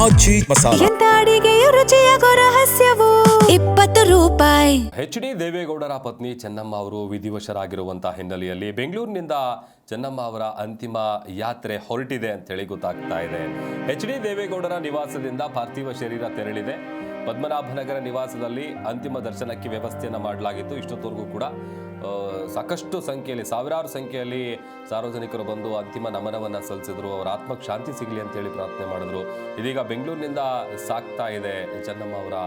ಆಚಿ ಮಸಾಲ. ಎಂತ ಅಡಿಗೆಯ ರುಚಿಯಾಗೋ ರಹಸ್ಯವು 20 ರೂಪಾಯಿ. ಎಚ್.ಡಿ. ದೇವೇಗೌಡರ ಪತ್ನಿ ಚೆನ್ನಮ್ಮ ಅವರು ವಿಧಿವಶರಾಗಿರುವಂತಹ ಹಿನ್ನೆಲೆಯಲ್ಲಿ ಬೆಂಗಳೂರಿನಿಂದ ಚೆನ್ನಮ್ಮ ಅವರ ಅಂತಿಮ ಯಾತ್ರೆ ಹೊರಟಿದೆ ಅಂತೇಳಿ ಗೊತ್ತಾಗ್ತಾ ಇದೆ. ಎಚ್.ಡಿ. ದೇವೇಗೌಡರ ನಿವಾಸದಿಂದ ಪಾರ್ಥಿವ ಶರೀರ ತೆರಳಿದೆ. ಪದ್ಮನಾಭನಗರ ನಿವಾಸದಲ್ಲಿ ಅಂತಿಮ ದರ್ಶನಕ್ಕೆ ವ್ಯವಸ್ಥೆಯನ್ನು ಮಾಡಲಾಗಿತ್ತು. ಇಷ್ಟೊತ್ತವರೆಗೂ ಕೂಡ ಸಾಕಷ್ಟು ಸಂಖ್ಯೆಯಲ್ಲಿ, ಸಾವಿರಾರು ಸಂಖ್ಯೆಯಲ್ಲಿ ಸಾರ್ವಜನಿಕರು ಬಂದು ಅಂತಿಮ ನಮನವನ್ನು ಸಲ್ಲಿಸಿದ್ರು. ಅವರ ಆತ್ಮಕ್ಕೆ ಶಾಂತಿ ಸಿಗಲಿ ಅಂತೇಳಿ ಪ್ರಾರ್ಥನೆ ಮಾಡಿದ್ರು. ಇದೀಗ ಬೆಂಗಳೂರಿನಿಂದ ಸಾಗ್ತಾ ಇದೆ ಚೆನ್ನಮ್ಮ ಅವರ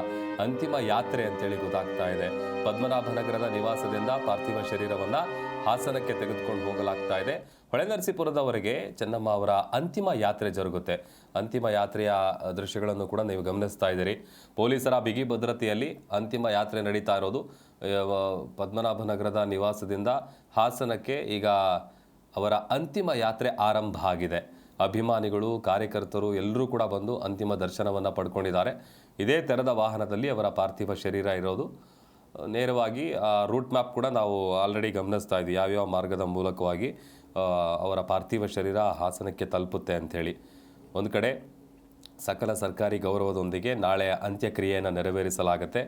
ಅಂತಿಮ ಯಾತ್ರೆ ಅಂತೇಳಿ ಗೊತ್ತಾಗ್ತಾ ಇದೆ. ಪದ್ಮನಾಭನಗರದ ನಿವಾಸದಿಂದ ಪಾರ್ಥಿವ ಶರೀರವನ್ನು ಹಾಸನಕ್ಕೆ ತೆಗೆದುಕೊಂಡು ಹೋಗಲಾಗ್ತಾ ಇದೆ. ಹೊಳೆನರಸೀಪುರದವರೆಗೆ ಚೆನ್ನಮ್ಮ ಅವರ ಅಂತಿಮ ಯಾತ್ರೆ ಜರುಗುತ್ತೆ. ಅಂತಿಮ ಯಾತ್ರೆಯ ದೃಶ್ಯಗಳನ್ನು ಕೂಡ ನೀವು ಗಮನಿಸ್ತಾ ಇದ್ದೀರಿ. ಪೊಲೀಸರ ಬಿಗಿ ಭದ್ರತೆಯಲ್ಲಿ ಅಂತಿಮ ಯಾತ್ರೆ ನಡೀತಾ ಇರೋದು. ಪದ್ಮನಾಭನಗರದ ನಿವಾಸದಿಂದ ಹಾಸನಕ್ಕೆ ಈಗ ಅವರ ಅಂತಿಮ ಯಾತ್ರೆ ಆರಂಭ ಆಗಿದೆ. ಅಭಿಮಾನಿಗಳು, ಕಾರ್ಯಕರ್ತರು ಎಲ್ಲರೂ ಕೂಡ ಬಂದು ಅಂತಿಮ ದರ್ಶನವನ್ನು ಪಡ್ಕೊಂಡಿದ್ದಾರೆ. ಇದೇ ತೆರೆದ ವಾಹನದಲ್ಲಿ ಅವರ ಪಾರ್ಥಿವ ಶರೀರ ಇರೋದು. ನೇರವಾಗಿ ರೂಟ್ ಮ್ಯಾಪ್ ಕೂಡ ನಾವು ಆಲ್ರೆಡಿ ಗಮನಿಸ್ತಾ ಇದ್ವಿ, ಯಾವ್ಯಾವ ಮಾರ್ಗದ ಮೂಲಕವಾಗಿ ಅವರ ಪಾರ್ಥಿವ ಶರೀರ ಹಾಸನಕ್ಕೆ ತಲುಪುತ್ತೆ ಅಂಥೇಳಿ. ಒಂದು ಕಡೆ ಸಕಲ ಸರ್ಕಾರಿ ಗೌರವದೊಂದಿಗೆ ನಾಳೆ ಅಂತ್ಯಕ್ರಿಯೆಯನ್ನು ನೆರವೇರಿಸಲಾಗುತ್ತೆ.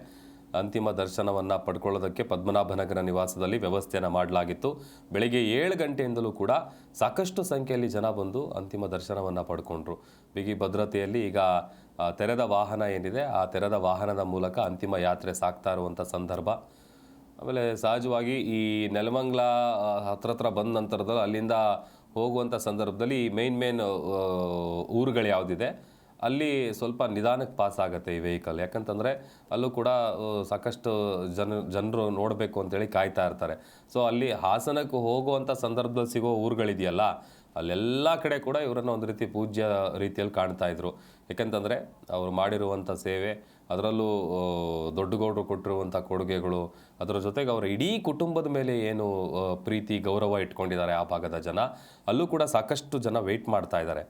ಅಂತಿಮ ದರ್ಶನವನ್ನು ಪಡ್ಕೊಳ್ಳೋದಕ್ಕೆ ಪದ್ಮನಾಭನಗರ ನಿವಾಸದಲ್ಲಿ ವ್ಯವಸ್ಥೆಯನ್ನು ಮಾಡಲಾಗಿತ್ತು. ಬೆಳಿಗ್ಗೆ 7 ಗಂಟೆಯಿಂದಲೂ ಕೂಡ ಸಾಕಷ್ಟು ಸಂಖ್ಯೆಯಲ್ಲಿ ಜನ ಬಂದು ಅಂತಿಮ ದರ್ಶನವನ್ನು ಪಡ್ಕೊಂಡ್ರು. ಬಿಗಿ ಭದ್ರತೆಯಲ್ಲಿ ಈಗ ತೆರೆದ ವಾಹನ ಏನಿದೆ, ಆ ತೆರೆದ ವಾಹನದ ಮೂಲಕ ಅಂತಿಮ ಯಾತ್ರೆ ಸಾಗ್ತಾ ಇರುವಂಥ ಸಂದರ್ಭ. ಆಮೇಲೆ ಸಹಜವಾಗಿ ಈ ನೆಲಮಂಗಲ ಹತ್ರ ಬಂದ ನಂತರದಲ್ಲಿ ಅಲ್ಲಿಂದ ಹೋಗುವಂಥ ಸಂದರ್ಭದಲ್ಲಿ ಮೇನ್ ಊರುಗಳು ಯಾವುದಿದೆ ಅಲ್ಲಿ ಸ್ವಲ್ಪ ನಿಧಾನಕ್ಕೆ ಪಾಸ್ ಆಗುತ್ತೆ ಈ ವೆಹಿಕಲ್. ಯಾಕಂತಂದರೆ ಅಲ್ಲೂ ಕೂಡ ಸಾಕಷ್ಟು ಜನರು ನೋಡಬೇಕು ಅಂತೇಳಿ ಕಾಯ್ತಾ ಇರ್ತಾರೆ. ಸೊ ಅಲ್ಲಿ ಹಾಸನಕ್ಕೆ ಹೋಗುವಂಥ ಸಂದರ್ಭದಲ್ಲಿ ಸಿಗೋ ಊರುಗಳಿದೆಯಲ್ಲ, ಅಲ್ಲೆಲ್ಲ ಕಡೆ ಕೂಡ ಇವರನ್ನು ಒಂದು ರೀತಿ ಪೂಜ್ಯ ರೀತಿಯಲ್ಲಿ ಕಾಣ್ತಾ ಇದ್ರು. ಯಾಕಂತಂದರೆ ಅವರು ಮಾಡಿರುವಂಥ ಸೇವೆ, ಅದರಲ್ಲೂ ದೊಡ್ಡಗೌಡರು ಕೊಟ್ಟಿರುವಂಥ ಕೊಡುಗೆಗಳು, ಅದರ ಜೊತೆಗೆ ಅವರ ಇಡೀ ಕುಟುಂಬದ ಮೇಲೆ ಏನು ಪ್ರೀತಿ ಗೌರವ ಇಟ್ಕೊಂಡಿದ್ದಾರೆ ಆ ಭಾಗದ ಜನ, ಅಲ್ಲೂ ಕೂಡ ಸಾಕಷ್ಟು ಜನ ವೆಯ್ಟ್ ಮಾಡ್ತಾ ಇದ್ದಾರೆ.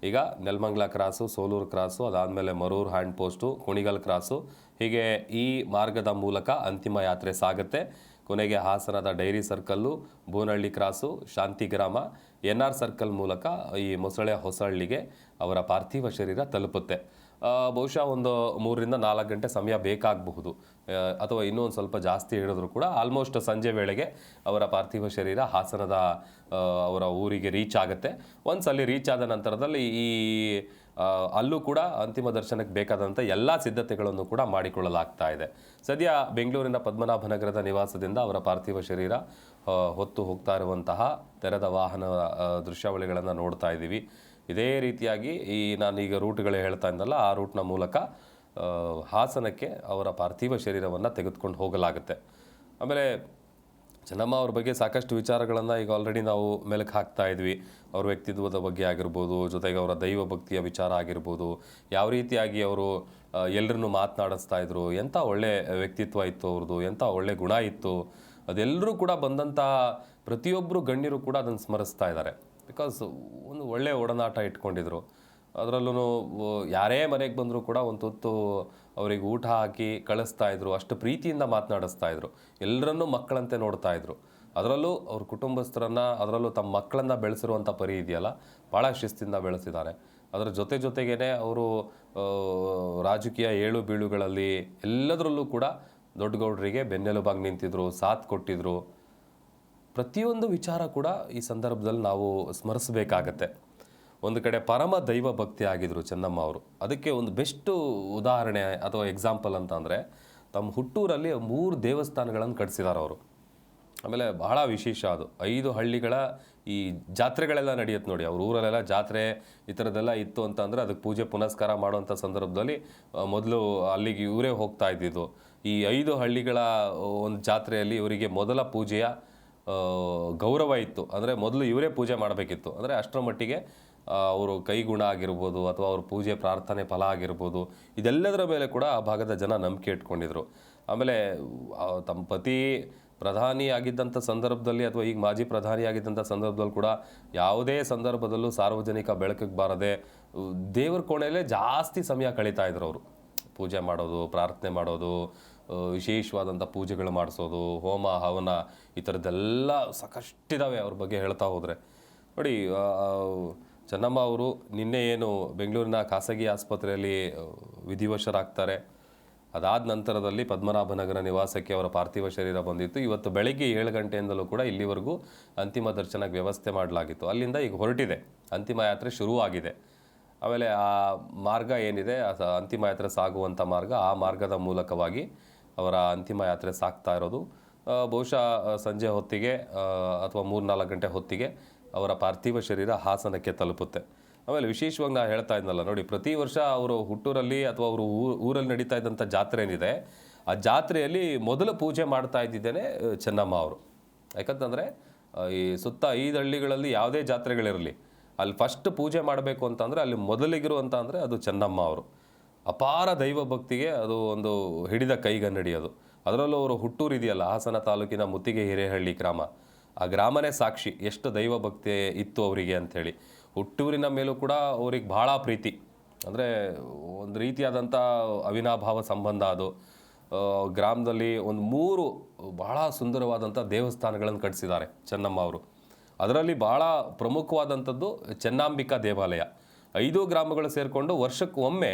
ಈಗ ನೆಲಮಂಗಲ ಕ್ರಾಸು, ಸೋಲೂರು ಕ್ರಾಸು, ಅದಾದಮೇಲೆ Marur hand post, Kunigal cross, ಹೀಗೆ ಈ ಮಾರ್ಗದ ಮೂಲಕ ಅಂತಿಮ ಯಾತ್ರೆ ಸಾಗುತ್ತೆ. ಕೊನೆಗೆ ಹಾಸನದ dairy circle, Bonahalli cross, Shantigrama, NR circle ಮೂಲಕ ಈ ಮೊಸಳೆ ಹೊಸಹಳ್ಳಿಗೆ ಅವರ ಪಾರ್ಥಿವ ಶರೀರ ತಲುಪುತ್ತೆ. ಬಹುಶಃ ಒಂದು 3 ರಿಂದ 4 ಗಂಟೆ ಸಮಯ ಬೇಕಾಗಬಹುದು, ಅಥವಾ ಇನ್ನೂ ಒಂದು ಸ್ವಲ್ಪ ಜಾಸ್ತಿ ಹೇಳಿದ್ರು ಕೂಡ ಆಲ್ಮೋಸ್ಟ್ ಸಂಜೆ ವೇಳೆಗೆ ಅವರ ಪಾರ್ಥಿವ ಶರೀರ ಹಾಸನದ ಅವರ ಊರಿಗೆ ರೀಚ್ ಆಗುತ್ತೆ. ಒನ್ಸ್ ಅಲ್ಲಿ ರೀಚ್ ಆದ ನಂತರದಲ್ಲಿ ಅಲ್ಲೂ ಕೂಡ ಅಂತಿಮ ದರ್ಶನಕ್ಕೆ ಬೇಕಾದಂಥ ಎಲ್ಲ ಸಿದ್ಧತೆಗಳನ್ನು ಕೂಡ ಮಾಡಿಕೊಳ್ಳಲಾಗ್ತಾ ಇದೆ. ಸದ್ಯ ಬೆಂಗಳೂರಿನ ಪದ್ಮನಾಭನಗರದ ನಿವಾಸದಿಂದ ಅವರ ಪಾರ್ಥಿವ ಶರೀರ ಹೊತ್ತು ಹೋಗ್ತಾ ಇರುವಂತಹ ತೆರೆದ ವಾಹನ ದೃಶ್ಯಾವಳಿಗಳನ್ನು ನೋಡ್ತಾ ಇದ್ದೀವಿ. ಇದೇ ರೀತಿಯಾಗಿ ನಾನೀಗ ರೂಟ್ಗಳು ಹೇಳ್ತಾ ಇದ್ದಲ್ಲ, ಆ ರೂಟ್ನ ಮೂಲಕ ಹಾಸನಕ್ಕೆ ಅವರ ಪಾರ್ಥಿವ ಶರೀರವನ್ನು ತೆಗೆದುಕೊಂಡು ಹೋಗಲಾಗುತ್ತೆ. ಆಮೇಲೆ ಚೆನ್ನಮ್ಮ ಅವ್ರ ಬಗ್ಗೆ ಸಾಕಷ್ಟು ವಿಚಾರಗಳನ್ನು ಈಗ ಆಲ್ರೆಡಿ ನಾವು ಮೆಲುಕು ಹಾಕ್ತಾ ಇದ್ವಿ. ಅವ್ರ ವ್ಯಕ್ತಿತ್ವದ ಬಗ್ಗೆ ಆಗಿರ್ಬೋದು, ಜೊತೆಗೆ ಅವರ ದೈವ ಭಕ್ತಿಯ ವಿಚಾರ ಆಗಿರ್ಬೋದು, ಯಾವ ರೀತಿಯಾಗಿ ಅವರು ಎಲ್ಲರನ್ನೂ ಮಾತನಾಡಿಸ್ತಾ ಇದ್ರು, ಎಂಥ ಒಳ್ಳೆ ವ್ಯಕ್ತಿತ್ವ ಇತ್ತು ಅವ್ರದ್ದು, ಎಂಥ ಒಳ್ಳೆ ಗುಣ ಇತ್ತು, ಅದೆಲ್ಲರೂ ಕೂಡ ಬಂದಂಥ ಪ್ರತಿಯೊಬ್ಬರು ಗಣ್ಯರು ಕೂಡ ಅದನ್ನು ಸ್ಮರಿಸ್ತಾ ಇದ್ದಾರೆ. ಬಿಕಾಸ್ ಒಂದು ಒಳ್ಳೆಯ ಒಡನಾಟ ಇಟ್ಕೊಂಡಿದ್ರು. ಅದರಲ್ಲೂ ಯಾರೇ ಮನೆಗೆ ಬಂದರೂ ಕೂಡ ಒಂದು ತುತ್ತು ಅವರಿಗೆ ಊಟ ಹಾಕಿ ಕಳಿಸ್ತಾ ಇದ್ರು, ಅಷ್ಟು ಪ್ರೀತಿಯಿಂದ ಮಾತನಾಡಿಸ್ತಾ ಇದ್ರು, ಎಲ್ಲರನ್ನೂ ಮಕ್ಕಳಂತೆ ನೋಡ್ತಾ ಇದ್ರು. ಅದರಲ್ಲೂ ಅವ್ರ ಕುಟುಂಬಸ್ಥರನ್ನು, ಅದರಲ್ಲೂ ತಮ್ಮ ಮಕ್ಕಳನ್ನು ಬೆಳೆಸಿರುವಂಥ ಪರಿ ಇದೆಯಲ್ಲ, ಭಾಳ ಶಿಸ್ತಿಂದ ಬೆಳೆಸಿದ್ದಾರೆ. ಅದರ ಜೊತೆಗೇ ಅವರು ರಾಜಕೀಯ ಏಳು ಬೀಳುಗಳಲ್ಲಿ ಎಲ್ಲದರಲ್ಲೂ ಕೂಡ ದೊಡ್ಡಗೌಡರಿಗೆ ಬೆನ್ನೆಲುಬಾಗಿ ನಿಂತಿದ್ರು, ಸಾಥ್ ಕೊಟ್ಟಿದ್ರು. ಪ್ರತಿಯೊಂದು ವಿಚಾರ ಕೂಡ ಈ ಸಂದರ್ಭದಲ್ಲಿ ನಾವು ಸ್ಮರಿಸಬೇಕಾಗತ್ತೆ. ಒಂದು ಕಡೆ ಪರಮ ದೈವ ಭಕ್ತಿ ಆಗಿದ್ರು ಚೆನ್ನಮ್ಮ ಅವರು. ಅದಕ್ಕೆ ಒಂದು ಬೆಸ್ಟು ಉದಾಹರಣೆ ಅಥವಾ ಎಕ್ಸಾಂಪಲ್ ಅಂತ ಅಂದರೆ, ತಮ್ಮ ಹುಟ್ಟೂರಲ್ಲಿ 3 ದೇವಸ್ಥಾನಗಳನ್ನು ಕಟ್ಟಿಸಿದ್ದಾರೆ ಅವರು. ಆಮೇಲೆ ಬಹಳ ವಿಶೇಷ ಅದು, 5 ಹಳ್ಳಿಗಳ ಈ ಜಾತ್ರೆಗಳೆಲ್ಲ ನಡೆಯುತ್ತೆ ನೋಡಿ. ಅವ್ರ ಊರಲ್ಲೆಲ್ಲ ಜಾತ್ರೆ ಈ ಥರದ್ದೆಲ್ಲ ಇತ್ತು ಅಂತ ಅಂದರೆ ಅದಕ್ಕೆ ಪೂಜೆ ಪುನಸ್ಕಾರ ಮಾಡುವಂಥ ಸಂದರ್ಭದಲ್ಲಿ ಮೊದಲು ಅಲ್ಲಿಗೆ ಇವರೇ ಹೋಗ್ತಾ ಇದ್ದಿದ್ದು. ಈ 5 ಹಳ್ಳಿಗಳ ಒಂದು ಜಾತ್ರೆಯಲ್ಲಿ ಇವರಿಗೆ ಮೊದಲ ಪೂಜೆಯ ಗೌರವ ಇತ್ತು. ಅಂದರೆ ಮೊದಲು ಇವರೇ ಪೂಜೆ ಮಾಡಬೇಕಿತ್ತು. ಅಂದರೆ ಅಷ್ಟರ ಮಟ್ಟಿಗೆ ಅವರು ಕೈಗುಣ ಆಗಿರ್ಬೋದು, ಅಥವಾ ಅವ್ರ ಪೂಜೆ ಪ್ರಾರ್ಥನೆ ಫಲ ಆಗಿರ್ಬೋದು, ಇದೆಲ್ಲದರ ಮೇಲೆ ಕೂಡ ಆ ಭಾಗದ ಜನ ನಂಬಿಕೆ ಇಟ್ಕೊಂಡಿದ್ರು. ಆಮೇಲೆ ತಮ್ಮ ಪತಿ ಪ್ರಧಾನಿ ಆಗಿದ್ದಂಥ ಸಂದರ್ಭದಲ್ಲಿ, ಅಥವಾ ಈಗ ಮಾಜಿ ಪ್ರಧಾನಿ ಆಗಿದ್ದಂಥ ಸಂದರ್ಭದಲ್ಲಿ ಕೂಡ ಯಾವುದೇ ಸಂದರ್ಭದಲ್ಲೂ ಸಾರ್ವಜನಿಕ ಬೆಳಕಿಗೆ ಬಾರದೆ ದೇವ್ರ ಕೋಣೆಯಲ್ಲೇ ಜಾಸ್ತಿ ಸಮಯ ಕಳೀತಾ ಇದ್ರು ಅವರು. ಪೂಜೆ ಮಾಡೋದು, ಪ್ರಾರ್ಥನೆ ಮಾಡೋದು, ವಿಶೇಷವಾದಂಥ ಪೂಜೆಗಳು ಮಾಡಿಸೋದು, ಹೋಮ ಹವನ, ಈ ಥರದ್ದೆಲ್ಲ ಸಾಕಷ್ಟಿದ್ದಾವೆ ಅವ್ರ ಬಗ್ಗೆ ಹೇಳ್ತಾ ಹೋದರೆ. ನೋಡಿ, ಚೆನ್ನಮ್ಮ ಅವರು ನಿನ್ನೆ ಏನು ಬೆಂಗಳೂರಿನ ಖಾಸಗಿ ಆಸ್ಪತ್ರೆಯಲ್ಲಿ ವಿಧಿವಶರಾಗ್ತಾರೆ. ಅದಾದ ನಂತರದಲ್ಲಿ ಪದ್ಮನಾಭನಗರ ನಿವಾಸಕ್ಕೆ ಅವರ ಪಾರ್ಥಿವ ಶರೀರ ಬಂದಿತ್ತು. ಇವತ್ತು ಬೆಳಗ್ಗೆ 7 ಗಂಟೆಯಿಂದಲೂ ಕೂಡ ಇಲ್ಲಿವರೆಗೂ ಅಂತಿಮ ದರ್ಶನಕ್ಕೆ ವ್ಯವಸ್ಥೆ ಮಾಡಲಾಗಿತ್ತು. ಅಲ್ಲಿಂದ ಈಗ ಹೊರಟಿದೆ, ಅಂತಿಮ ಯಾತ್ರೆ ಶುರುವಾಗಿದೆ. ಆಮೇಲೆ ಆ ಮಾರ್ಗ ಏನಿದೆ, ಅಂತಿಮ ಯಾತ್ರೆ ಸಾಗುವಂಥ ಮಾರ್ಗ, ಆ ಮಾರ್ಗದ ಮೂಲಕವಾಗಿ ಅವರ ಅಂತಿಮ ಯಾತ್ರೆ ಸಾಗ್ತಾ ಇರೋದು. ಬಹುಶಃ ಸಂಜೆ ಹೊತ್ತಿಗೆ ಅಥವಾ 3-4 ಗಂಟೆ ಹೊತ್ತಿಗೆ ಅವರ ಪಾರ್ಥಿವ ಶರೀರ ಹಾಸನಕ್ಕೆ ತಲುಪುತ್ತೆ. ಆಮೇಲೆ ವಿಶೇಷವಾಗಿ ನಾನು ಹೇಳ್ತಾ ಇದ್ನಲ್ಲ ನೋಡಿ, ಪ್ರತಿ ವರ್ಷ ಅವರು ಹುಟ್ಟೂರಲ್ಲಿ ಅಥವಾ ಅವರು ಊರಲ್ಲಿ ನಡೀತಾ ಇದ್ದಂಥ ಜಾತ್ರೆ ಏನಿದೆ, ಆ ಜಾತ್ರೆಯಲ್ಲಿ ಮೊದಲು ಪೂಜೆ ಮಾಡ್ತಾ ಇದ್ದಿದ್ದೇನೆ ಚೆನ್ನಮ್ಮ ಅವರು. ಯಾಕಂತಂದರೆ ಈ ಸುತ್ತ 5 ಹಳ್ಳಿಗಳಲ್ಲಿ ಯಾವುದೇ ಜಾತ್ರೆಗಳಿರಲಿ, ಅಲ್ಲಿ ಫಸ್ಟ್ ಪೂಜೆ ಮಾಡಬೇಕು ಅಂತಂದರೆ ಅಲ್ಲಿ ಮೊದಲಿಗಿರುವಂತ ಅಂದರೆ ಅದು ಚೆನ್ನಮ್ಮ ಅವರು. ಅಪಾರ ದೈವ ಭಕ್ತಿಗೆ ಅದು ಒಂದು ಹಿಡಿದ ಕೈಗನ್ನಡಿ ಅದು. ಅದರಲ್ಲೂ ಅವರು ಹುಟ್ಟೂರು ಇದೆಯಲ್ಲ, ಹಾಸನ ತಾಲೂಕಿನ ಮುತ್ತಿಗೆ ಹಿರೇಹಳ್ಳಿ ಗ್ರಾಮ, ಆ ಗ್ರಾಮನೇ ಸಾಕ್ಷಿ ಎಷ್ಟು ದೈವ ಭಕ್ತಿ ಇತ್ತು ಅವರಿಗೆ ಅಂಥೇಳಿ. ಹುಟ್ಟೂರಿನ ಮೇಲೂ ಕೂಡ ಅವ್ರಿಗೆ ಭಾಳ ಪ್ರೀತಿ, ಅಂದರೆ ಒಂದು ರೀತಿಯಾದಂಥ ಅವಿನಾಭಾವ ಸಂಬಂಧ ಅದು. ಗ್ರಾಮದಲ್ಲಿ ಒಂದು 3 ಭಾಳ ಸುಂದರವಾದಂಥ ದೇವಸ್ಥಾನಗಳನ್ನು ಕಟ್ಟಿಸಿದ್ದಾರೆ ಚೆನ್ನಮ್ಮ ಅವರು. ಅದರಲ್ಲಿ ಭಾಳ ಪ್ರಮುಖವಾದಂಥದ್ದು ಚೆನ್ನಾಂಬಿಕಾ ದೇವಾಲಯ. 5 ಗ್ರಾಮಗಳು ಸೇರಿಕೊಂಡು ವರ್ಷಕ್ಕೊಮ್ಮೆ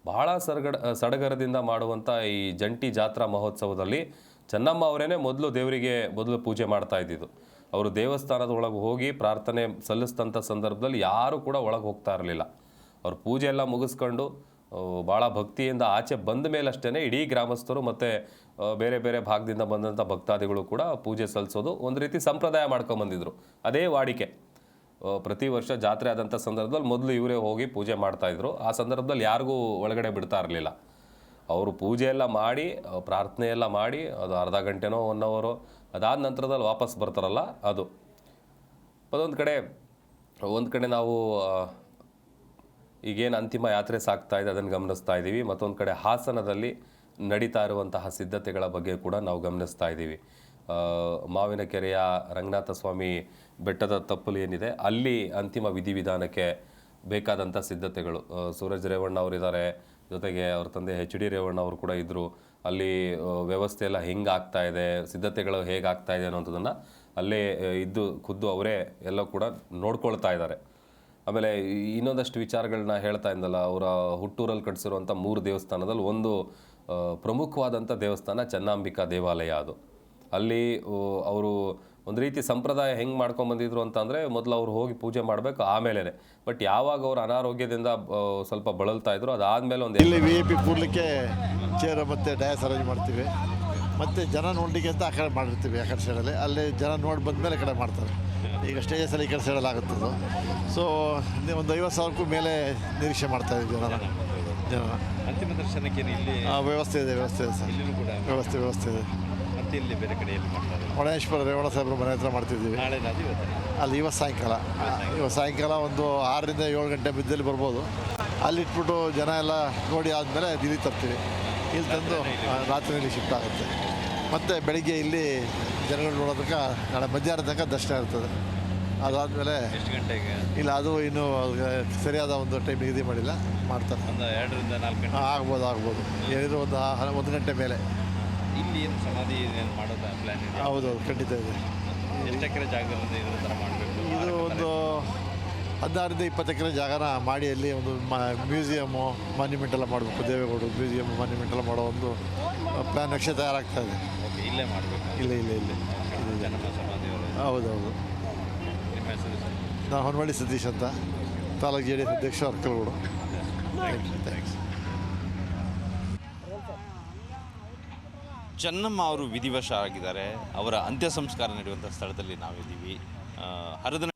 ಭಾಳ ಸಡಗರದಿಂದ ಮಾಡುವಂಥ ಈ ಜಂಟಿ ಜಾತ್ರಾ ಮಹೋತ್ಸವದಲ್ಲಿ ಚೆನ್ನಮ್ಮ ಅವರೇನೆ ಮೊದಲು ಪೂಜೆ ಮಾಡ್ತಾ ಇದ್ದಿದ್ದು. ಅವರು ದೇವಸ್ಥಾನದ ಒಳಗೆ ಹೋಗಿ ಪ್ರಾರ್ಥನೆ ಸಲ್ಲಿಸಿದಂಥ ಸಂದರ್ಭದಲ್ಲಿ ಯಾರೂ ಕೂಡ ಒಳಗೆ ಹೋಗ್ತಾ ಇರಲಿಲ್ಲ. ಅವ್ರು ಪೂಜೆ ಎಲ್ಲ ಮುಗಿಸ್ಕೊಂಡು ಭಾಳ ಭಕ್ತಿಯಿಂದ ಆಚೆ ಬಂದ ಮೇಲಷ್ಟೇ ಇಡೀ ಗ್ರಾಮಸ್ಥರು ಮತ್ತು ಬೇರೆ ಬೇರೆ ಭಾಗದಿಂದ ಬಂದಂಥ ಭಕ್ತಾದಿಗಳು ಕೂಡ ಪೂಜೆ ಸಲ್ಲಿಸೋದು ಒಂದು ರೀತಿ ಸಂಪ್ರದಾಯ ಮಾಡ್ಕೊಂಬಂದಿದ್ರು. ಅದೇ ವಾಡಿಕೆ. ಪ್ರತಿ ವರ್ಷ ಜಾತ್ರೆ ಆದಂಥ ಸಂದರ್ಭದಲ್ಲಿ ಮೊದಲು ಇವರೇ ಹೋಗಿ ಪೂಜೆ ಮಾಡ್ತಾಯಿದ್ರು. ಆ ಸಂದರ್ಭದಲ್ಲಿ ಯಾರಿಗೂ ಒಳಗಡೆ ಬಿಡ್ತಾ ಇರಲಿಲ್ಲ. ಅವರು ಪೂಜೆ ಎಲ್ಲ ಮಾಡಿ, ಪ್ರಾರ್ಥನೆ ಎಲ್ಲ ಮಾಡಿ, ಅದು ಅರ್ಧ ಗಂಟೆನೋ 1 ಅವರೋ, ಅದಾದ ನಂತರದಲ್ಲಿ ವಾಪಸ್ ಬರ್ತಾರಲ್ಲ ಅದು. ಒಂದು ಕಡೆ ನಾವು ಈಗೇನು ಅಂತಿಮ ಯಾತ್ರೆ ಸಾಗ್ತಾ ಇದೆ ಅದನ್ನು ಗಮನಿಸ್ತಾ ಇದ್ದೀವಿ. ಮತ್ತೊಂದು ಕಡೆ ಹಾಸನದಲ್ಲಿ ನಡೀತಾ ಇರುವಂತಹ ಸಿದ್ಧತೆಗಳ ಬಗ್ಗೆ ಕೂಡ ನಾವು ಗಮನಿಸ್ತಾ ಇದ್ದೀವಿ. ಮಾವಿನಕೆರೆಯ ರಂಗನಾಥ ಸ್ವಾಮಿ ಬೆಟ್ಟದ ತಪ್ಪಲು ಏನಿದೆ, ಅಲ್ಲಿ ಅಂತಿಮ ವಿಧಿವಿಧಾನಕ್ಕೆ ಬೇಕಾದಂಥ ಸಿದ್ಧತೆಗಳು. ಸೂರಜ್ ರೇವಣ್ಣ ಅವರಿದ್ದಾರೆ, ಜೊತೆಗೆ ಅವ್ರ ತಂದೆ HD ರೇವಣ್ಣ ಅವರು ಕೂಡ ಇದ್ದರು. ಅಲ್ಲಿ ವ್ಯವಸ್ಥೆ ಎಲ್ಲ ಹೆಂಗೆ ಆಗ್ತಾ ಇದೆ, ಸಿದ್ಧತೆಗಳು ಹೇಗಾಗ್ತಾ ಇದೆ ಅನ್ನೋಂಥದ್ದನ್ನು ಅಲ್ಲೇ ಇದ್ದು ಖುದ್ದು ಅವರೇ ಎಲ್ಲ ಕೂಡ ನೋಡ್ಕೊಳ್ತಾ ಇದ್ದಾರೆ. ಆಮೇಲೆ ಇನ್ನೊಂದಷ್ಟು ವಿಚಾರಗಳನ್ನ ಹೇಳ್ತಾ ಇದ್ದಲ್ಲ, ಅವರ ಹುಟ್ಟೂರಲ್ಲಿ ಕಟ್ಟಿಸಿರುವಂಥ 3 ದೇವಸ್ಥಾನದಲ್ಲಿ ಒಂದು ಪ್ರಮುಖವಾದಂಥ ದೇವಸ್ಥಾನ ಚೆನ್ನಾಂಬಿಕಾ ದೇವಾಲಯ. ಅದು ಅಲ್ಲಿ ಅವರು ಒಂದು ರೀತಿ ಸಂಪ್ರದಾಯ ಹೆಂಗೆ ಮಾಡ್ಕೊಂಬಂದಿದ್ರು ಅಂತಂದರೆ, ಮೊದಲು ಅವ್ರು ಹೋಗಿ ಪೂಜೆ ಮಾಡಬೇಕು, ಆಮೇಲೆ. ಬಟ್ ಯಾವಾಗ ಅವರು ಅನಾರೋಗ್ಯದಿಂದ ಸ್ವಲ್ಪ ಬಳಲ್ತಾ ಇದ್ರು, ಅದಾದಮೇಲೆ ಒಂದು ಇಲ್ಲಿ VIP ಕೂರ್ಲಿಕ್ಕೆ ಚೇರ್ ಮತ್ತು ಡಯಾಸ್ ಅರೇಂಜ್ ಮಾಡ್ತೀವಿ. ಮತ್ತು ಜನ ನೋಡಲಿಕ್ಕೆ ಅಂತ ಆ ಕಡೆ ಮಾಡಿರ್ತೀವಿ, ಆ ಕಡೆ ಸೈಡಲ್ಲಿ. ಅಲ್ಲಿ ಜನ ನೋಡಿ ಬಂದಮೇಲೆ ಕಡೆ ಮಾಡ್ತಾರೆ. ಈಗ ಸ್ಟೇಜಸಲ್ಲಿ ಈ ಕಡೆ ಸೈಡಲ್ಲಿ ಆಗುತ್ತದು. ಸೊ ಒಂದು 50,000ಕ್ಕೂ ಮೇಲೆ ನಿರೀಕ್ಷೆ ಮಾಡ್ತಾಯಿದ್ದೀವಿ ಜನ. ಅಂತಿಮ ದರ್ಶನಕ್ಕೆ ಇಲ್ಲಿ ವ್ಯವಸ್ಥೆ ಇದೆ ಸರ್. ವ್ಯವಸ್ಥೆ ಇದೆ. ಮತ್ತೆ ಇಲ್ಲಿ ಬೇರೆ ಕಡೆ ಎಲ್ಲಿ ಮಾಡ್ತಾರೆ? ಒಣೇಶ್ವರ ರೇವಣ ಸಾಹೇಬ್ರ ಮನೆ ಹತ್ರ ಮಾಡ್ತಿದ್ದೀವಿ. ಅಲ್ಲಿ ಇವತ್ತು ಸಾಯಂಕಾಲ ಒಂದು 6ರಿಂದ 7 ಗಂಟೆ ಮಧ್ಯದಲ್ಲಿ ಬರ್ಬೋದು. ಅಲ್ಲಿ ಇಟ್ಬಿಟ್ಟು ಜನ ಎಲ್ಲ ನೋಡಿ ಆದಮೇಲೆ ಇಲ್ಲಿ ತರ್ತೀವಿ. ಇಲ್ಲಿ ತಂದು ರಾತ್ರಿಯಲ್ಲಿ ಶಿಫ್ಟ್ ಆಗುತ್ತೆ. ಮತ್ತು ಬೆಳಿಗ್ಗೆ ಇಲ್ಲಿ ಜನಗಳು ನೋಡೋದಕ್ಕೆ ನಾಳೆ ಮಧ್ಯಾಹ್ನ ತನಕ ದರ್ಶನ ಇರ್ತದೆ. ಅದಾದಮೇಲೆ ಎಷ್ಟು ಗಂಟೆಗೆ ಇಲ್ಲ, ಅದು ಇನ್ನೂ ಸರಿಯಾದ ಒಂದು ಟೈಮ್ ನಿಗದಿ ಮಾಡಿಲ್ಲ, ಮಾಡ್ತಾರೆ. ಒಂದು 2ರಿಂದ 4 ಗಂಟೆ ಆಗ್ಬೋದು. ಏನಿದ್ರು ಒಂದು 1 ಗಂಟೆ ಮೇಲೆ. ಇಲ್ಲಿ ಏನು ಸಮಾಧಿ ಏನು ಮಾಡೋದು ಪ್ಲ್ಯಾನ್ ಇದೆ? ಹೌದು, ಖಂಡಿತ ಇದೆ. ಎಷ್ಟು ಎಕರೆ ಜಾಗದಲ್ಲಿ ಇದ್ರ ಥರ ಮಾಡಬೇಕು? ಇದು ಒಂದು 16ರಿಂದ 20 ಎಕರೆ ಜಾಗನ ಮಾಡಿ ಅಲ್ಲಿ ಒಂದು ಮ್ಯೂಸಿಯಮ್ಮು, ಮಾನ್ಯುಮೆಂಟ್ ಎಲ್ಲ ಮಾಡಬೇಕು. ದೇವೇಗೌಡರು ಮ್ಯೂಸಿಯಮ್, ಮಾನ್ಯುಮೆಂಟ್ ಎಲ್ಲ ಮಾಡೋ ಒಂದು ಪ್ಲ್ಯಾನ್ ನಕ್ಷೆ ತಯಾರಾಗ್ತಾ ಇದೆ. ಓಕೆ, ಇಲ್ಲೇ ಮಾಡಬೇಕು? ಇಲ್ಲೇ ಚೆನ್ನಮ್ಮ ಸಮಾಧಿಯವರು. ಹೌದು. ನಿಮ್ಮ ಹೆಸರು ಸರ್? ನಾನು ಹೊನ್ನವಳ್ಳಿ ಸತೀಶ್ ಅಂತ, ತಾಲೂಕು JDS ಅಧ್ಯಕ್ಷ, ಅರ್ಕಲಗೂಡು. ಥ್ಯಾಂಕ್ಸ್. ಚೆನ್ನಮ್ಮ ಅವರು ವಿಧಿವಶ ಆಗಿದ್ದಾರೆ. ಅವರ ಅಂತ್ಯ ಸಂಸ್ಕಾರ ನಡೆಯುವಂಥ ಸ್ಥಳದಲ್ಲಿ ನಾವಿದ್ದೀವಿ. ಹರಿದ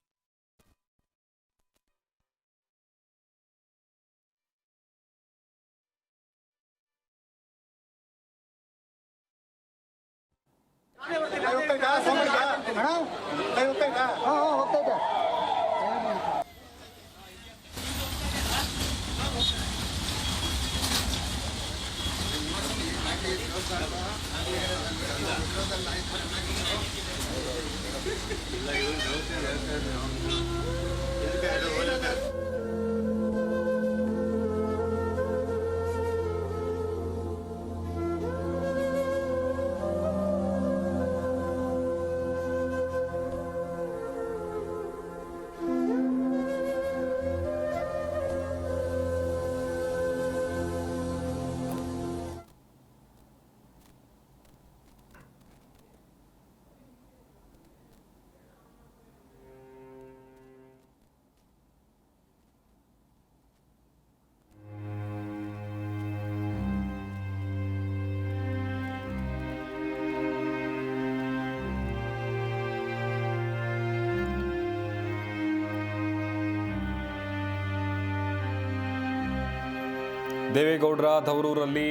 ದೇವೇಗೌಡರ ತವರೂರಲ್ಲಿ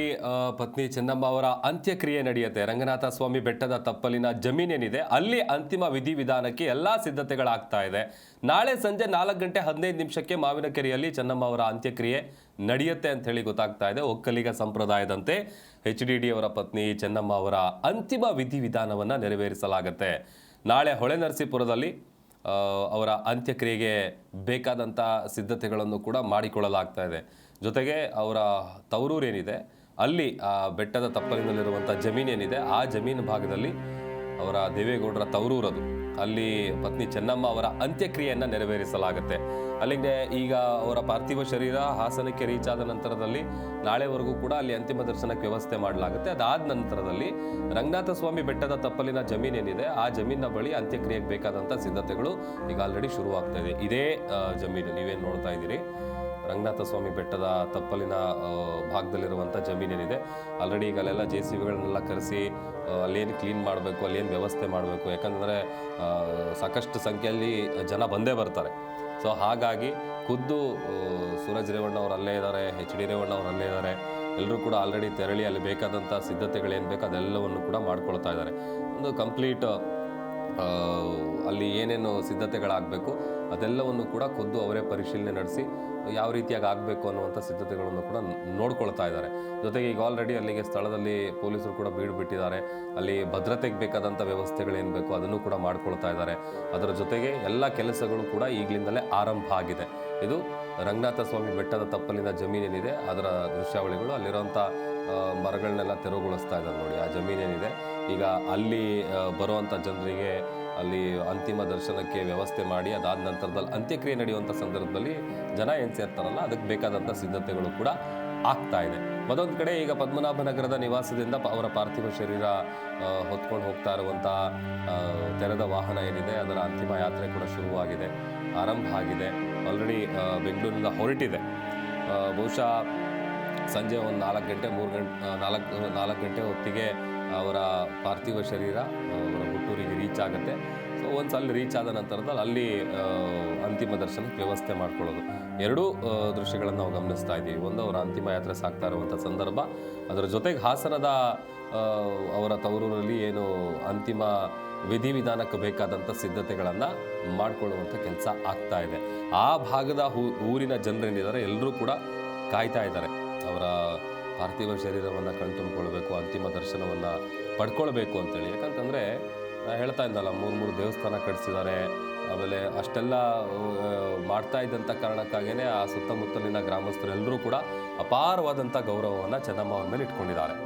ಪತ್ನಿ ಚೆನ್ನಮ್ಮ ಅವರ ಅಂತ್ಯಕ್ರಿಯೆ ನಡೆಯುತ್ತೆ. ರಂಗನಾಥ ಸ್ವಾಮಿ ಬೆಟ್ಟದ ತಪ್ಪಲಿನ ಜಮೀನೇನಿದೆ ಅಲ್ಲಿ ಅಂತಿಮ ವಿಧಿವಿಧಾನಕ್ಕೆ ಎಲ್ಲ ಸಿದ್ಧತೆಗಳಾಗ್ತಾ ಇದೆ. ನಾಳೆ ಸಂಜೆ 4:15 ಮಾವಿನಕೆರೆಯಲ್ಲಿ ಚೆನ್ನಮ್ಮ ಅವರ ಅಂತ್ಯಕ್ರಿಯೆ ನಡೆಯುತ್ತೆ ಅಂತ ಹೇಳಿ ಗೊತ್ತಾಗ್ತಾ ಇದೆ. ಒಕ್ಕಲಿಗ ಸಂಪ್ರದಾಯದಂತೆ HDD ಅವರ ಪತ್ನಿ ಚೆನ್ನಮ್ಮ ಅವರ ಅಂತಿಮ ವಿಧಿವಿಧಾನವನ್ನು ನೆರವೇರಿಸಲಾಗುತ್ತೆ. ನಾಳೆ ಹೊಳೆನರಸೀಪುರದಲ್ಲಿ ಅವರ ಅಂತ್ಯಕ್ರಿಯೆಗೆ ಬೇಕಾದಂಥ ಸಿದ್ಧತೆಗಳನ್ನು ಕೂಡ ಮಾಡಿಕೊಳ್ಳಲಾಗ್ತಾ ಇದೆ. ಜೊತೆಗೆ ಅವರ ತವರೂರೇನಿದೆ ಅಲ್ಲಿ ಆ ಬೆಟ್ಟದ ತಪ್ಪಲಿನಲ್ಲಿರುವಂಥ ಜಮೀನೇನಿದೆ ಆ ಜಮೀನು ಭಾಗದಲ್ಲಿ ಅವರ ದೇವೇಗೌಡರ ತವರೂರದು, ಅಲ್ಲಿ ಪತ್ನಿ ಚೆನ್ನಮ್ಮ ಅವರ ಅಂತ್ಯಕ್ರಿಯೆಯನ್ನು ನೆರವೇರಿಸಲಾಗುತ್ತೆ. ಅಲ್ಲಿಗೆ ಈಗ ಅವರ ಪಾರ್ಥಿವ ಶರೀರ ಹಾಸನಕ್ಕೆ ರೀಚ್ ಆದ ನಂತರದಲ್ಲಿ ನಾಳೆವರೆಗೂ ಕೂಡ ಅಲ್ಲಿ ಅಂತಿಮ ದರ್ಶನಕ್ಕೆ ವ್ಯವಸ್ಥೆ ಮಾಡಲಾಗುತ್ತೆ. ಅದಾದ ನಂತರದಲ್ಲಿ ರಂಗನಾಥ ಸ್ವಾಮಿ ಬೆಟ್ಟದ ತಪ್ಪಲಿನ ಜಮೀನೇನಿದೆ ಆ ಜಮೀನಿನ ಬಳಿ ಅಂತ್ಯಕ್ರಿಯೆಗೆ ಬೇಕಾದಂಥ ಸಿದ್ಧತೆಗಳು ಈಗ ಆಲ್ರೆಡಿ ಶುರುವಾಗ್ತಾ ಇದೆ. ಇದೇ ಜಮೀನು ನೀವೇನು ನೋಡ್ತಾ ಇದ್ದೀರಿ, ರಂಗನಾಥ ಸ್ವಾಮಿ ಬೆಟ್ಟದ ತಪ್ಪಲಿನ ಭಾಗದಲ್ಲಿರುವಂಥ ಜಮೀನೇನಿದೆ ಆಲ್ರೆಡಿ ಈಗ ಅಲ್ಲೆಲ್ಲ JCBಗಳನ್ನೆಲ್ಲ ಕರೆಸಿ ಅಲ್ಲೇನು ಕ್ಲೀನ್ ಮಾಡಬೇಕು, ಅಲ್ಲೇನು ವ್ಯವಸ್ಥೆ ಮಾಡಬೇಕು, ಯಾಕಂದರೆ ಸಾಕಷ್ಟು ಸಂಖ್ಯೆಯಲ್ಲಿ ಜನ ಬಂದೇ ಬರ್ತಾರೆ. ಸೊ ಹಾಗಾಗಿ ಖುದ್ದು ಸೂರಜ್ ರೇವಣ್ಣ ಅವರು ಅಲ್ಲೇ ಇದ್ದಾರೆ, HD ರೇವಣ್ಣ ಅವರು ಅಲ್ಲೇ ಇದ್ದಾರೆ. ಎಲ್ಲರೂ ಕೂಡ ಆಲ್ರೆಡಿ ತೆರಳಿ ಅಲ್ಲಿ ಬೇಕಾದಂಥ ಸಿದ್ಧತೆಗಳೇನು ಬೇಕು ಅದೆಲ್ಲವನ್ನು ಕೂಡ ಮಾಡ್ಕೊಳ್ತಾ ಇದ್ದಾರೆ. ಒಂದು ಕಂಪ್ಲೀಟ್ ಅಲ್ಲಿ ಏನೇನು ಸಿದ್ಧತೆಗಳಾಗಬೇಕು ಅದೆಲ್ಲವನ್ನು ಕೂಡ ಖುದ್ದು ಅವರೇ ಪರಿಶೀಲನೆ ನಡೆಸಿ ಯಾವ ರೀತಿಯಾಗಿ ಆಗಬೇಕು ಅನ್ನುವಂಥ ಸಿದ್ಧತೆಗಳನ್ನು ಕೂಡ ನೋಡ್ಕೊಳ್ತಾ ಇದ್ದಾರೆ. ಜೊತೆಗೆ ಈಗ ಆಲ್ರೆಡಿ ಅಲ್ಲಿಗೆ ಸ್ಥಳದಲ್ಲಿ ಪೊಲೀಸರು ಕೂಡ ಬೀಡು ಬಿಟ್ಟಿದ್ದಾರೆ. ಅಲ್ಲಿ ಭದ್ರತೆಗೆ ಬೇಕಾದಂಥ ವ್ಯವಸ್ಥೆಗಳೇನು ಬೇಕು ಅದನ್ನು ಕೂಡ ಮಾಡ್ಕೊಳ್ತಾ ಇದ್ದಾರೆ. ಅದರ ಜೊತೆಗೆ ಎಲ್ಲ ಕೆಲಸಗಳು ಕೂಡ ಈಗಲಿಂದಲೇ ಆರಂಭ ಆಗಿದೆ. ಇದು ರಂಗನಾಥ ಸ್ವಾಮಿ ಬೆಟ್ಟದ ತಪ್ಪಲಿನ ಜಮೀನೇನಿದೆ ಅದರ ದೃಶ್ಯಾವಳಿಗಳು, ಅಲ್ಲಿರುವಂಥ ಮರಗಳನ್ನೆಲ್ಲ ತೆರವುಗೊಳಿಸ್ತಾ ಇದ್ದಾರೆ ನೋಡಿ. ಆ ಜಮೀನೇನಿದೆ ಈಗ ಅಲ್ಲಿ ಬರುವಂಥ ಜನರಿಗೆ ಅಲ್ಲಿ ಅಂತಿಮ ದರ್ಶನಕ್ಕೆ ವ್ಯವಸ್ಥೆ ಮಾಡಿ ಅದಾದ ನಂತರದಲ್ಲಿ ಅಂತ್ಯಕ್ರಿಯೆ ನಡೆಯುವಂಥ ಸಂದರ್ಭದಲ್ಲಿ ಜನ ಏನು ಸೇರ್ತಾರಲ್ಲ ಅದಕ್ಕೆ ಬೇಕಾದಂಥ ಸಿದ್ಧತೆಗಳು ಕೂಡ ಆಗ್ತಾ ಇದೆ. ಮತ್ತೊಂದು ಕಡೆ ಈಗ ಪದ್ಮನಾಭನಗರದ ನಿವಾಸದಿಂದ ಅವರ ಪಾರ್ಥಿವ ಶರೀರ ಹೊತ್ಕೊಂಡು ಹೋಗ್ತಾ ಇರುವಂಥ ತೆರೆದ ವಾಹನ ಏನಿದೆ ಅದರ ಅಂತಿಮ ಯಾತ್ರೆ ಕೂಡ ಶುರುವಾಗಿದೆ, ಆರಂಭ ಆಗಿದೆ. ಆಲ್ರೆಡಿ ಬೆಂಗಳೂರಿನಿಂದ ಹೊರಟಿದೆ. ಬಹುಶಃ ಸಂಜೆ ಒಂದು 4 ಗಂಟೆ ಹೊತ್ತಿಗೆ ಅವರ ಪಾರ್ಥಿವ ಶರೀರ ಅವರ ಹುಟ್ಟೂರಿಗೆ ರೀಚ್ ಆಗುತ್ತೆ. ಸೊ ಒಂದು ಸಲ ರೀಚ್ ಆದ ನಂತರದಲ್ಲಿ ಅಲ್ಲಿ ಅಂತಿಮ ದರ್ಶನಕ್ಕೆ ವ್ಯವಸ್ಥೆ ಮಾಡ್ಕೊಳ್ಳೋದು, ಎರಡೂ ದೃಶ್ಯಗಳನ್ನು ನಾವು ಗಮನಿಸ್ತಾ ಇದ್ದೀವಿ. ಒಂದು ಅವರ ಅಂತಿಮ ಯಾತ್ರೆ ಸಾಗ್ತಾ ಇರುವಂಥ ಸಂದರ್ಭ, ಅದರ ಜೊತೆಗೆ ಹಾಸನದ ಅವರ ತವರೂರಲ್ಲಿ ಏನು ಅಂತಿಮ ವಿಧಿವಿಧಾನಕ್ಕೆ ಬೇಕಾದಂಥ ಸಿದ್ಧತೆಗಳನ್ನು ಮಾಡಿಕೊಳ್ಳುವಂಥ ಕೆಲಸ ಆಗ್ತಾ ಇದೆ. ಆ ಭಾಗದ ಊರಿನ ಜನರೇನಿದ್ದಾರೆ ಎಲ್ಲರೂ ಕೂಡ ಕಾಯ್ತಾ ಇದ್ದಾರೆ ಅವರ ಪಾರ್ಥಿವ ಶರೀರವನ್ನು ಕಣ್ತುಂಬಿಕೊಳ್ಬೇಕು, ಅಂತಿಮ ದರ್ಶನವನ್ನು ಪಡ್ಕೊಳ್ಬೇಕು ಅಂತೇಳಿ. ಯಾಕಂತಂದರೆ ಹೇಳ್ತಾ ಇದ್ದಲ್ಲ, 3 ದೇವಸ್ಥಾನ ಕಟ್ಟಿಸಿದ್ದಾರೆ. ಆಮೇಲೆ ಅಷ್ಟೆಲ್ಲ ಮಾಡ್ತಾ ಇದ್ದಂಥ ಕಾರಣಕ್ಕಾಗಿಯೇ ಆ ಸುತ್ತಮುತ್ತಲಿನ ಗ್ರಾಮಸ್ಥರೆಲ್ಲರೂ ಕೂಡ ಅಪಾರವಾದಂಥ ಗೌರವವನ್ನು ಚೆನ್ನಮ್ಮ ಅವ್ರ ಮೇಲೆ ಇಟ್ಕೊಂಡಿದ್ದಾರೆ.